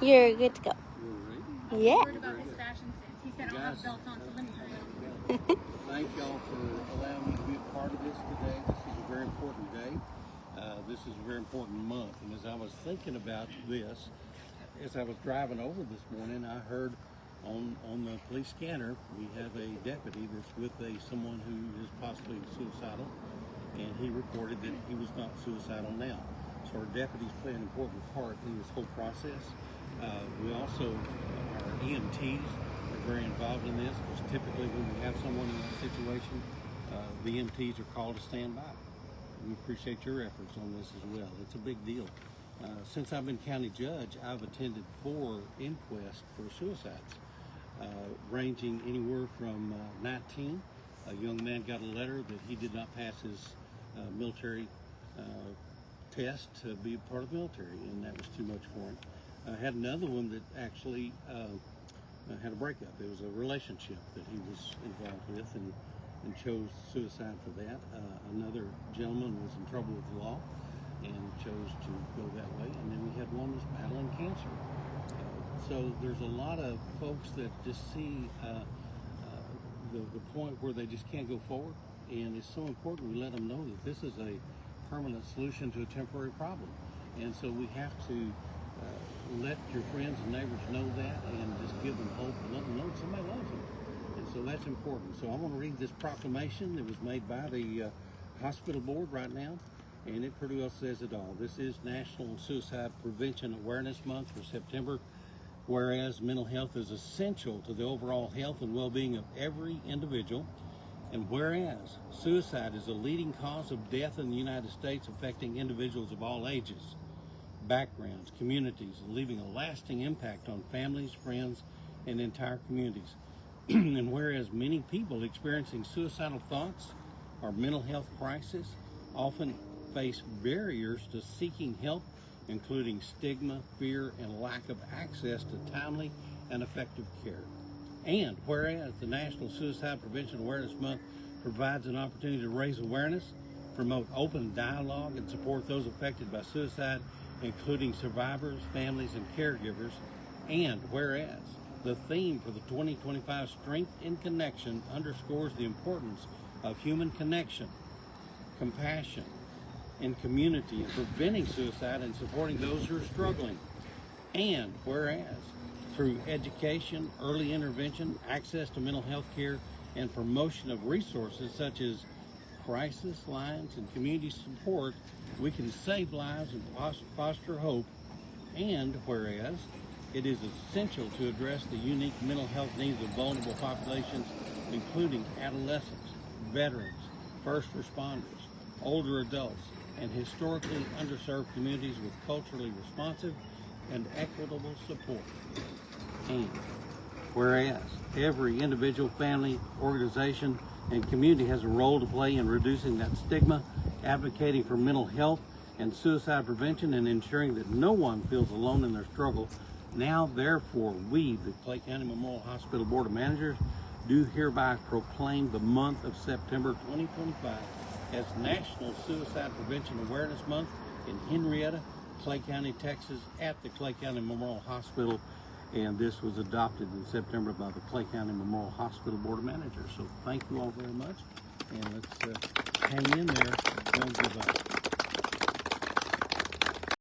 You're good to go. Yeah. I've heard about his fashion sense. He said, I'll have belts on, so let me try it. Thank y'all for allowing me to be a part of this today. This is a very important day. This is a very important month. And as I was thinking about this, as I was driving over this morning, I heard on the police scanner, we have a deputy that's with someone who is possibly suicidal, and he reported that he was not suicidal now. So our deputies play an important part in this whole process. We also, our EMTs are very involved in this, because typically when we have someone in that situation, the EMTs are called to stand by. We appreciate your efforts on this as well. It's a big deal. Since I've been county judge, I've attended 4 inquests for suicides, ranging anywhere from 19. A young man got a letter that he did not pass his military test to be a part of the military, and that was too much for him. I had another one that actually had a breakup. It was a relationship that he was involved with and chose suicide for that. Another gentleman was in trouble with the law and chose to go that way. And then we had one that's battling cancer. So there's a lot of folks that just see the point where they just can't go forward. And it's so important we let them know that this is a permanent solution to a temporary problem. And so we have to let your friends and neighbors know that, and just give them hope and let them know that somebody loves them. And so that's important. So I want to read this proclamation that was made by the hospital board right now, and it pretty well says it all. This is National Suicide Prevention Awareness Month for September. Whereas mental health is essential to the overall health and well-being of every individual, and whereas suicide is a leading cause of death in the United States, affecting individuals of all ages, backgrounds, communities, and leaving a lasting impact on families, friends, and entire communities. And whereas many people experiencing suicidal thoughts or mental health crisis often face barriers to seeking help, including stigma, fear, and lack of access to timely and effective care. And whereas the National Suicide Prevention Awareness Month provides an opportunity to raise awareness, promote open dialogue, and support those affected by suicide, including survivors, families, and caregivers. And whereas the theme for the 2025 Strength in Connection underscores the importance of human connection, compassion, and community in preventing suicide and supporting those who are struggling. And whereas through education, early intervention, access to mental health care, and promotion of resources such as crisis lines and community support, we can save lives and foster hope. And whereas it is essential to address the unique mental health needs of vulnerable populations, including adolescents, veterans, first responders, older adults, and historically underserved communities with culturally responsive and equitable support. And whereas every individual, family, organization, and community has a role to play in reducing that stigma, advocating for mental health and suicide prevention, and ensuring that no one feels alone in their struggle. Now, therefore, we, the Clay County Memorial Hospital Board of Managers, do hereby proclaim the month of September 2025 as National Suicide Prevention Awareness Month in Henrietta, Clay County, Texas, at the Clay County Memorial Hospital. And this was adopted in September by the Clay County Memorial Hospital Board of Managers. So thank you all very much, and let's hang in there. Don't give up.